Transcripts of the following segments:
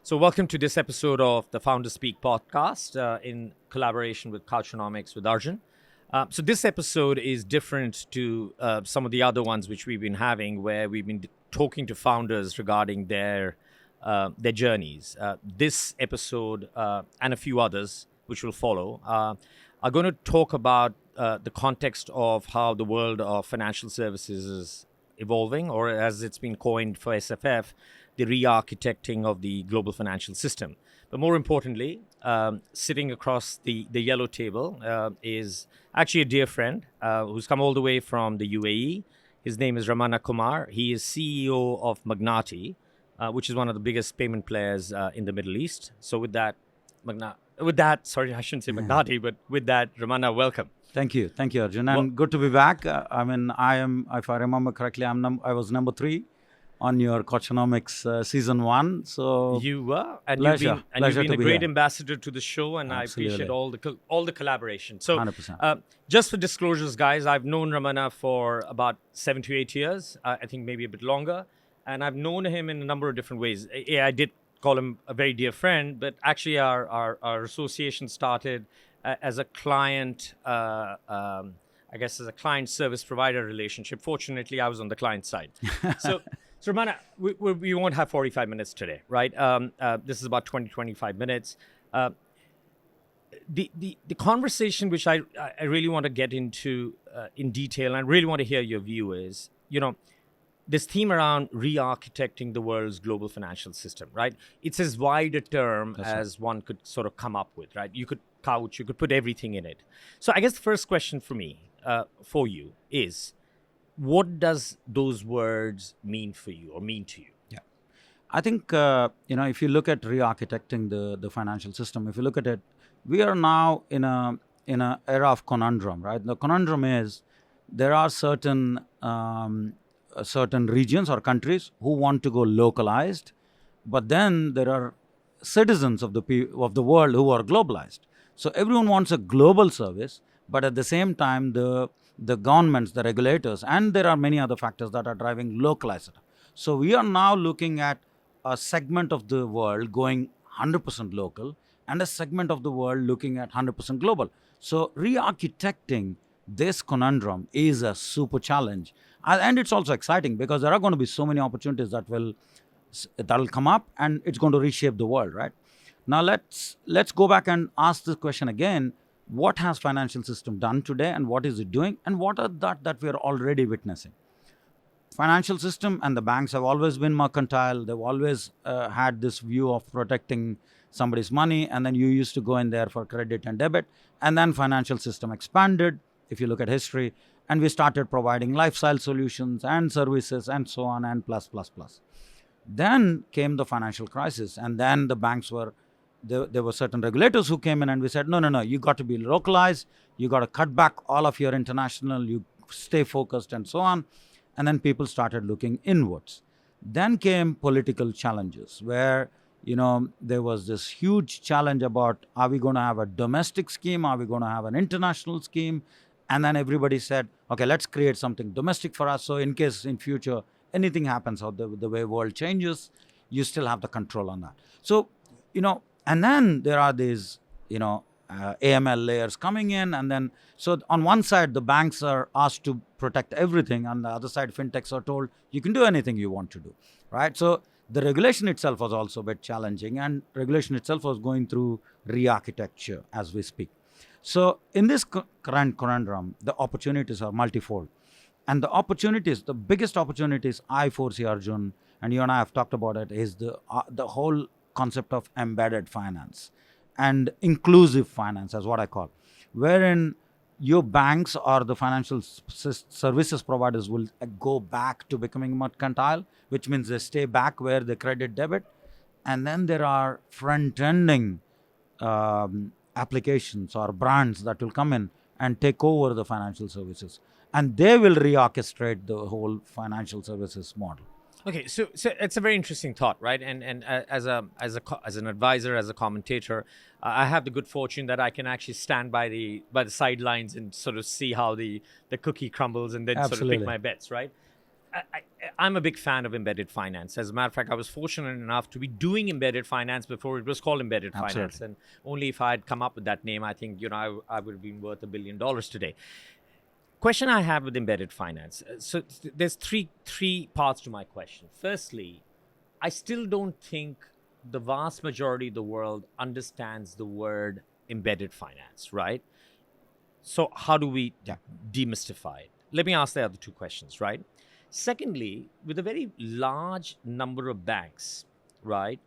So, welcome to this episode of the Founder Speak podcast in collaboration with Couchonomics with Arjun. So, this episode is different to some of the other ones which we've been having, where we've been talking to founders regarding their journeys. This episode and a few others which will follow are going to talk about the context of how the world of financial services is evolving, or as it's been coined for SFF, the re-architecting of the global financial system. But more importantly, sitting across the yellow table is actually a dear friend who's come all the way from the UAE. His name is Ramana Kumar. He is CEO of Magnati, which is one of the biggest payment players in the Middle East. So with that, sorry, I shouldn't say Magnati, but with that, Ramana, welcome. Thank you, Arjun, and good to be back. I am, if I remember correctly, I was number 3 on your Couchonomics season 1. So you were, and pleasure, you've been a great here. ambassador to the show, and Absolutely. I appreciate all the collaboration. So, 100%. Just for disclosures, guys, I've known Ramana for about 7 to 8 years. I think maybe a bit longer, and I've known him in a number of different ways. I did call him a very dear friend, but actually our association started as a client. I guess as a client service provider relationship. Fortunately, I was on the client side. So Ramana, we won't have 45 minutes today, right? This is about 25 minutes. The conversation which I really want to get into in detail, and I really want to hear your view is, this theme around re-architecting the world's global financial system, right? It's as wide a term as one could sort of come up with, right? You could put everything in it. So I guess the first question for you is, what does those words mean for you or mean to you? Yeah, I think if you look at re-architecting the financial system, if you look at it, we are now in a era of conundrum, right? The conundrum is there are certain regions or countries who want to go localized, but then there are citizens of the world who are globalized. So everyone wants a global service, but at the same time, the governments, the regulators, and there are many other factors that are driving localized. So we are now looking at a segment of the world going 100% local and a segment of the world looking at 100% global. So re-architecting this conundrum is a super challenge. And it's also exciting because there are going to be so many opportunities that will come up, and it's going to reshape the world, right? Now let's go back and ask this question again. What has financial system done today, and what is it doing, and what are that we are already witnessing? Financial system and the banks have always been mercantile. They've always had this view of protecting somebody's money, and then you used to go in there for credit and debit, and then financial system expanded, if you look at history, and we started providing lifestyle solutions and services and so on and plus. Then came the financial crisis, and then the banks were there were certain regulators who came in, and we said, no, you got to be localized, you got to cut back all of your international, you stay focused and so on. And then people started looking inwards. Then came political challenges where, there was this huge challenge about, are we going to have a domestic scheme? Are we going to have an international scheme? And then everybody said, okay, let's create something domestic for us. So in case in future anything happens or the way world changes, you still have the control on that. So, and then there are these, AML layers coming in. And then, so on one side, the banks are asked to protect everything. On the other side, fintechs are told, you can do anything you want to do, right? So the regulation itself was also a bit challenging, and regulation itself was going through re-architecture as we speak. So in this current conundrum, the opportunities are multifold. And the biggest opportunities I foresee, Arjun, and you and I have talked about it, is the whole concept of embedded finance and inclusive finance, as what I call, wherein your banks or the financial services providers will go back to becoming mercantile, which means they stay back where they credit debit. And then there are front-ending applications or brands that will come in and take over the financial services. And they will reorchestrate the whole financial services model. Okay, so it's a very interesting thought, right? And as an advisor, as a commentator, I have the good fortune that I can actually stand by the sidelines and sort of see how the cookie crumbles and then sort of pick my bets, right? I'm a big fan of embedded finance. As a matter of fact, I was fortunate enough to be doing embedded finance before it was called embedded finance. Absolutely. And only if I had come up with that name, I think, I would have been worth $1 billion today. Question I have with embedded finance. So there's three parts to my question. Firstly, I still don't think the vast majority of the world understands the word embedded finance, right? So how do we demystify it? Let me ask the other two questions, right? Secondly, with a very large number of banks, right,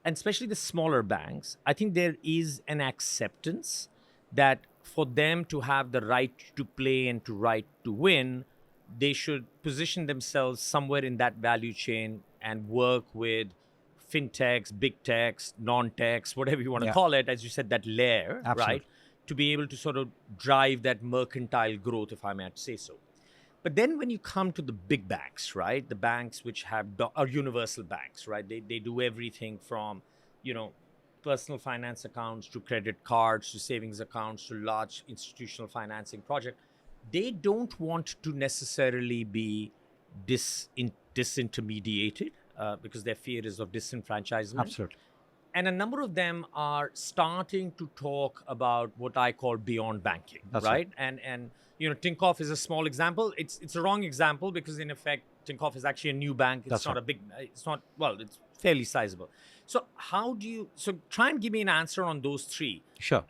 and especially the smaller banks, I think there is an acceptance that for them to have the right to play and to right to win, they should position themselves somewhere in that value chain and work with fintechs, big techs, non-techs, whatever you want to Yeah. call it, as you said, that layer, Absolutely. right, to be able to sort of drive that mercantile growth, if I may say so. But then when you come to the big banks, right, the banks which are universal banks, right, they do everything from, personal finance accounts to credit cards to savings accounts to large institutional financing project. They don't want to necessarily be disintermediated because their fear is of disenfranchisement. Absolutely. And a number of them are starting to talk about what I call beyond banking, That's right? And Tinkoff is a small example. It's a wrong example because in effect, Tinkoff is actually a new bank. It's That's not right. a big. It's not it's fairly sizable. So how do you? So try and give me an answer on those three. Sure.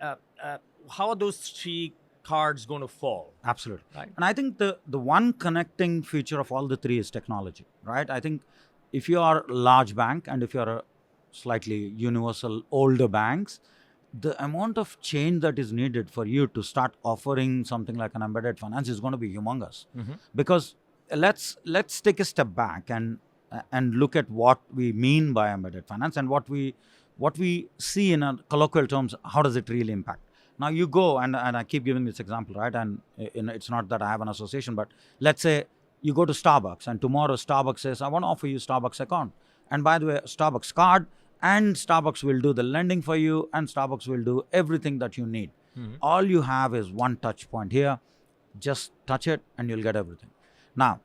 How are those three cards going to fall? Absolutely. Right. And I think the one connecting feature of all the three is technology, right? I think if you are a large bank and if you're a slightly universal older banks, the amount of change that is needed for you to start offering something like an embedded finance is going to be humongous. Because let's take a step back and look at what we mean by embedded finance and what we see in a colloquial terms. How does it really impact? Now you go and I keep giving this example, right? And it's not that I have an association, but let's say you go to Starbucks and tomorrow Starbucks says, I want to offer you Starbucks account. And by the way, Starbucks card, and Starbucks will do the lending for you, and Starbucks will do everything that you need. All you have is one touch point here. Just touch it and you'll get everything. Now,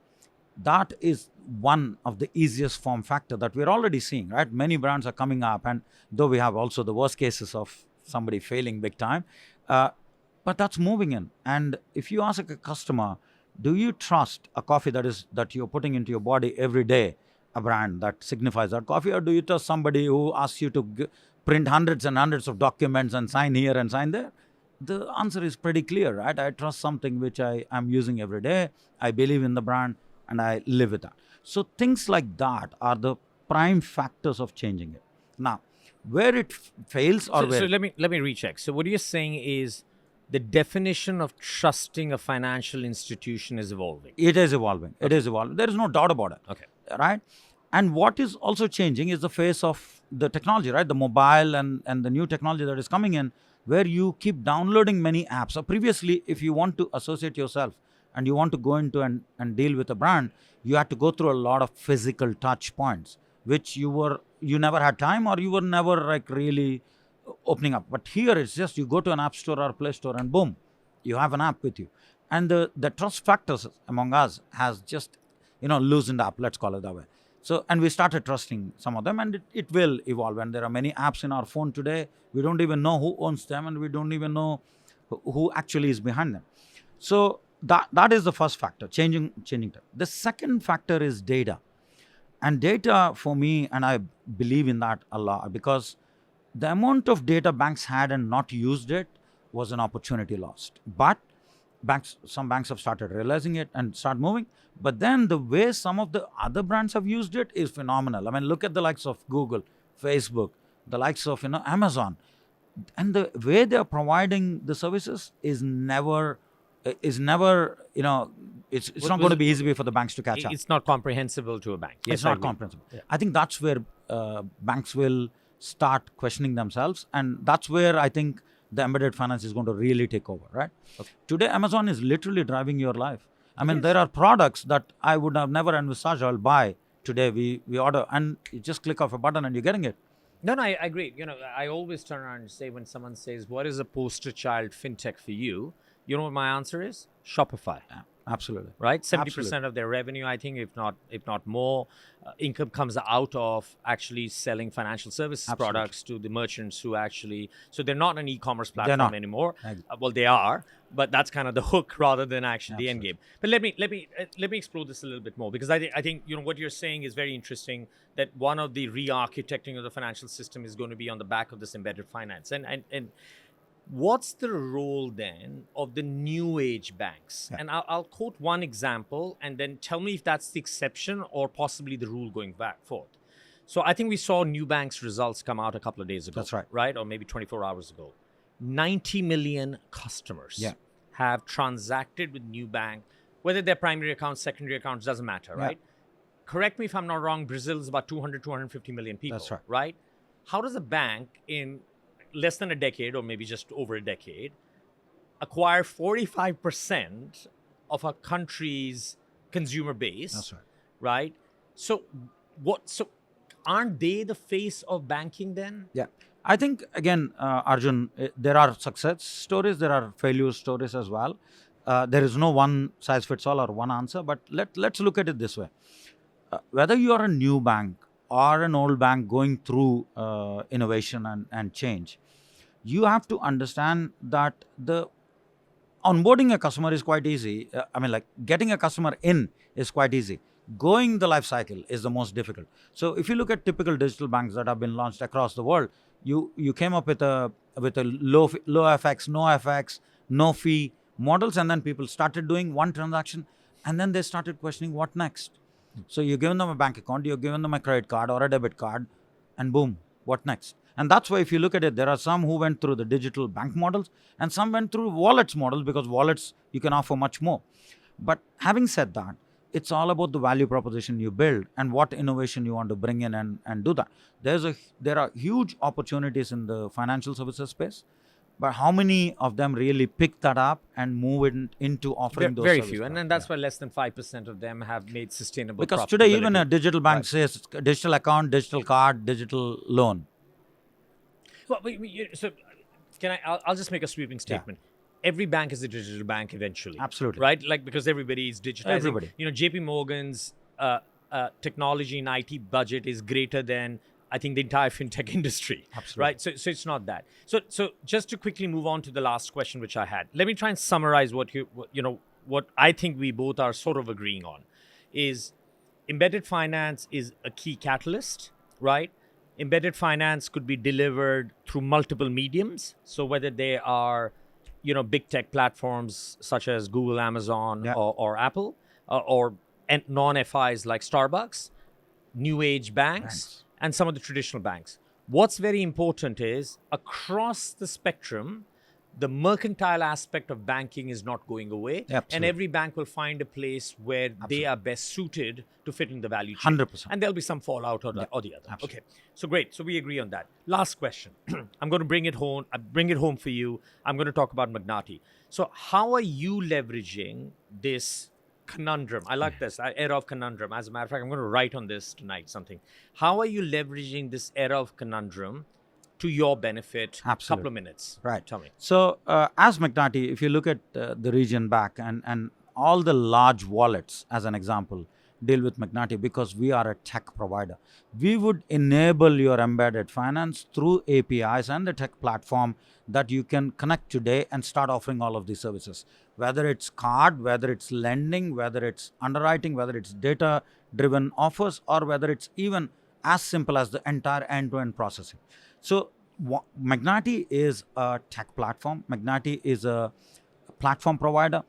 that is one of the easiest form factor that we're already seeing, right? Many brands are coming up, and though we have also the worst cases of somebody failing big time, but that's moving in. And if you ask a customer, do you trust a coffee that you're putting into your body every day, a brand that signifies that coffee, or do you trust somebody who asks you to print hundreds and hundreds of documents and sign here and sign there? The answer is pretty clear, right? I trust something which I am using every day. I believe in the brand and I live with that. So things like that are the prime factors of changing it. Now, where it fails or so let me recheck. So what you're saying is the definition of trusting a financial institution is evolving. It is evolving. It is evolving. There is no doubt about it. Okay. Right? And what is also changing is the face of the technology, right? The mobile and the new technology that is coming in, where you keep downloading many apps. So previously, if you want to associate yourself and you want to go into and deal with a brand, you had to go through a lot of physical touch points, which you never had time or you were never like really opening up. But here it's just you go to an app store or Play Store and boom, you have an app with you. And the trust factors among us has just loosened up, let's call it that way. So, and we started trusting some of them, and it will evolve. And there are many apps in our phone today. We don't even know who owns them, and we don't even know who actually is behind them. So that is the first factor, changing time. The second factor is data. And data for me, and I believe in that a lot, because the amount of data banks had and not used it was an opportunity lost. But some banks have started realizing it and start moving. But then the way some of the other brands have used it is phenomenal. I mean, look at the likes of Google, Facebook, the likes of Amazon, and the way they are providing the services is never it's not going to be easy for the banks to catch up. It's not comprehensible to a bank. Yes, It's not comprehensible. Yeah. I think that's where banks will start questioning themselves, and that's where I think the embedded finance is going to really take over, right? Okay. Today, Amazon is literally driving your life. I mean, there are products that I would have never envisaged I'll buy. Today, we order, and you just click off a button and you're getting it. No, I agree. I always turn around and say when someone says, what is a poster child fintech for you? You know what my answer is? Shopify. Absolutely. right? 70% Absolutely. of their revenue, I think, if not more, income comes out of actually selling financial services Absolutely. products to the merchants who actually. So they're not an e-commerce They're platform not. anymore. Ex- Well, they are, but that's kind of the hook rather than actually the end Absolutely. game. But let me explore this a little bit more, because I think what you're saying is very interesting. That one of the re-architecting of the financial system is going to be on the back of this embedded finance, and what's the role then of the new age banks? Yeah. And I'll quote one example and then tell me if that's the exception or possibly the rule going back forth. So I think we saw new banks results come out a couple of days ago. That's right. Right? Or maybe 24 hours ago. 90 million customers Yeah. have transacted with new bank, whether they're primary accounts, secondary accounts, doesn't matter, Yeah. right? Correct me if I'm not wrong, Brazil is about 250 million people. That's right. Right? How does a bank in less than a decade, or maybe just over a decade, acquire 45% of a country's consumer base? That's right. Right? So so aren't they the face of banking then? Yeah. I think, again, Arjun, there are success stories, there are failure stories as well. There is no one size fits all or one answer, but let's look at it this way. Whether you are a new bank or an old bank going through innovation and change, you have to understand that the onboarding a customer is quite easy. Like getting a customer in is quite easy. Going the life cycle is the most difficult. So if you look at typical digital banks that have been launched across the world, you came up with a low FX, no FX, no fee models, and then people started doing one transaction, and then they started questioning what next. So you're giving them a bank account, you're giving them a credit card or a debit card, and boom, what next? And that's why if you look at it, there are some who went through the digital bank models and some went through wallets models, because wallets you can offer much more. But having said that, it's all about the value proposition you build and what innovation you want to bring in and do that. There are huge opportunities in the financial services space, but how many of them really pick that up and move it into offering those Very services? few, and that's why less than 5% of them have made sustainable. Because today even a profitability. digital bank Right. says digital account, digital card, digital loan. Well, so can I? I'll just make a sweeping statement. Every bank is a digital bank eventually. Absolutely. Right? Like, because everybody is digitizing. Everybody. JP Morgan's technology and IT budget is greater than, I think, the entire fintech industry. Absolutely. Right? So it's not that. So just to quickly move on to the last question which I had. Let me try and summarize what I think we both are sort of agreeing on is embedded finance is a key catalyst, right? Embedded finance could be delivered through multiple mediums. So whether they are, big tech platforms such as Google, Amazon, Yeah. or Apple, or non-FIs like Starbucks, new age banks, and some of the traditional banks. What's very important is across the spectrum, the mercantile aspect of banking is not going away. Absolutely. And every bank will find a place where they are best suited to fit in the value chain. 100%. And there'll be some fallout or the other. Absolutely. Okay, so great. So we agree on that. Last question. I'm going to bring it home for you. I'm going to talk about Magnati. So how are you leveraging this conundrum? I like this era of conundrum. As a matter of fact, I'm going to write on this tonight something. How are you leveraging this era of conundrum to your benefit? Absolutely. Couple of minutes. Right. Tell me. So as Magnati, if you look at the region back and all the large wallets, as an example, deal with Magnati because we are a tech provider. We would enable your embedded finance through APIs and the tech platform that you can connect today and start offering all of these services. Whether it's card, whether it's lending, whether it's underwriting, whether it's data-driven offers, or whether it's even as simple as the entire end-to-end processing. So Magnati is a tech platform. Magnati is a platform provider.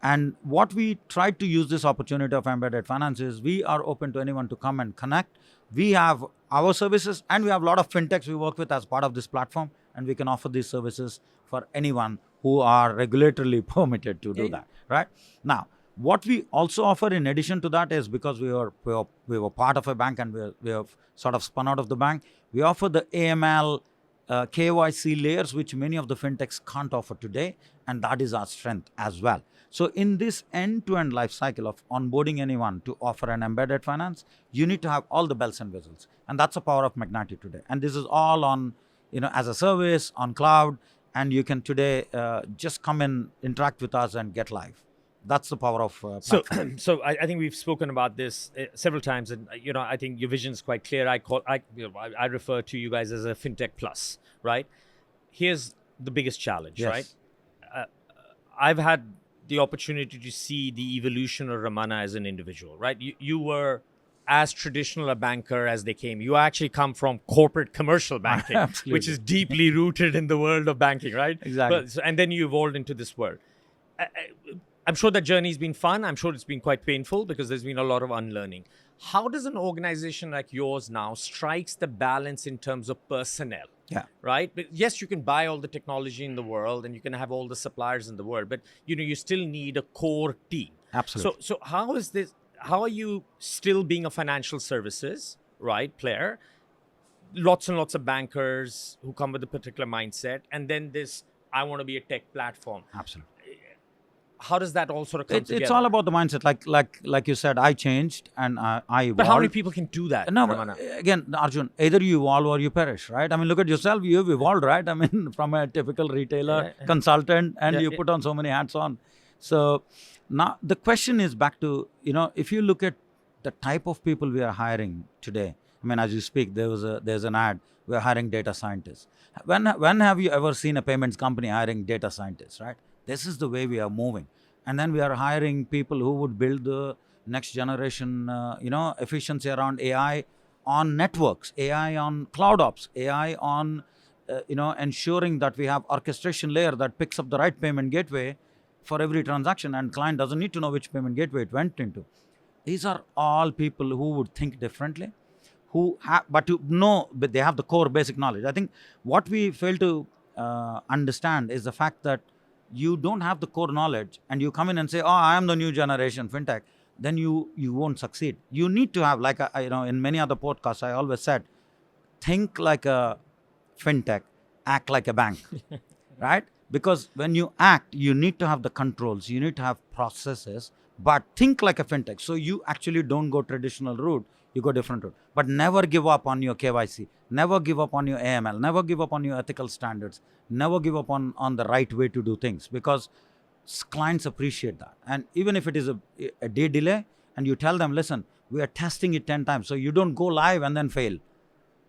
And what we tried to use this opportunity of embedded finance is we are open to anyone to come and connect. We have our services and we have a lot of fintechs we work with as part of this platform, and we can offer these services for anyone who are regulatorily permitted to do that, right? Now, what we also offer in addition to that is, because we were part of a bank and we have sort of spun out of the bank, we offer the AML, KYC layers, which many of the fintechs can't offer today, and that is our strength as well. So in this end-to-end life cycle of onboarding anyone to offer an embedded finance, you need to have all the bells and whistles, and that's the power of Magnati today. And this is all on, as a service on cloud, and you can today just come and interact with us and get live. That's the power of So, platform. so I think we've spoken about this several times, and I think your vision is quite clear. I refer to you guys as a fintech plus, right? Here's the biggest challenge, Yes. right? I've had the opportunity to see the evolution of Ramana as an individual, right? You were as traditional a banker as they came. You actually come from corporate commercial banking, which Absolutely. is deeply rooted in the world of banking, right? Exactly. And then you evolved into this world. I'm sure that journey's been fun. I'm sure it's been quite painful because there's been a lot of unlearning. How does an organization like yours now strikes the balance in terms of personnel? Yeah. Right? But yes, you can buy all the technology in the world and you can have all the suppliers in the world, but you still need a core team. Absolutely. So how is this? How are you still being a financial services player? Lots and lots of bankers who come with a particular mindset, and then this I want to be a tech platform. Absolutely. How does that all sort of come together? It's all about the mindset. Like you said, I changed and I evolved. But how many people can do that? No, Ramana? but again, Arjun, either you evolve or you perish, right? I mean, look at yourself. You've evolved, right? I mean, from a typical retailer, consultant, and you put on so many hats on. So now the question is back to, if you look at the type of people we are hiring today, I mean, as you speak, there's an ad, we're hiring data scientists. When have you ever seen a payments company hiring data scientists, right? This is the way we are moving. And then we are hiring people who would build the next generation, efficiency around AI on networks, AI on cloud ops, AI on, ensuring that we have orchestration layer that picks up the right payment gateway for every transaction, and client doesn't need to know which payment gateway it went into. These are all people who would think differently, but they have the core basic knowledge. I think what we fail to understand is the fact that you don't have the core knowledge and you come in and say, oh, I am the new generation fintech, then you won't succeed. You need to have, like, in many other podcasts, I always said, think like a fintech, act like a bank, right? Because when you act, you need to have the controls, you need to have processes, but think like a fintech. So you actually don't go traditional route, you go different route. But never give up on your KYC, never give up on your AML, never give up on your ethical standards, never give up on the right way to do things, because clients appreciate that. And even if it is a day delay and you tell them, listen, we are testing it 10 times, so you don't go live and then fail.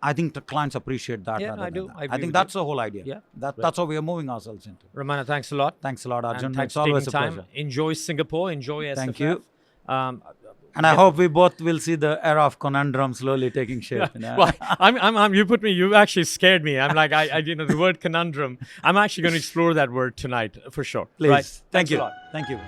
I think the clients appreciate that. Yeah, I do. I think that's the whole idea. Yeah, that's what we are moving ourselves into. Ramana, thanks a lot. Thanks a lot, Arjun. And thanks It's for always taking a time. pleasure. Enjoy Singapore. Enjoy SFF. Thank you. And I hope we both will see the era of conundrum slowly taking shape. Well, you actually scared me. I'm like, the word conundrum. I'm actually going to explore that word tonight for sure. Please. Right? Thank Thanks a you. lot. Thank you.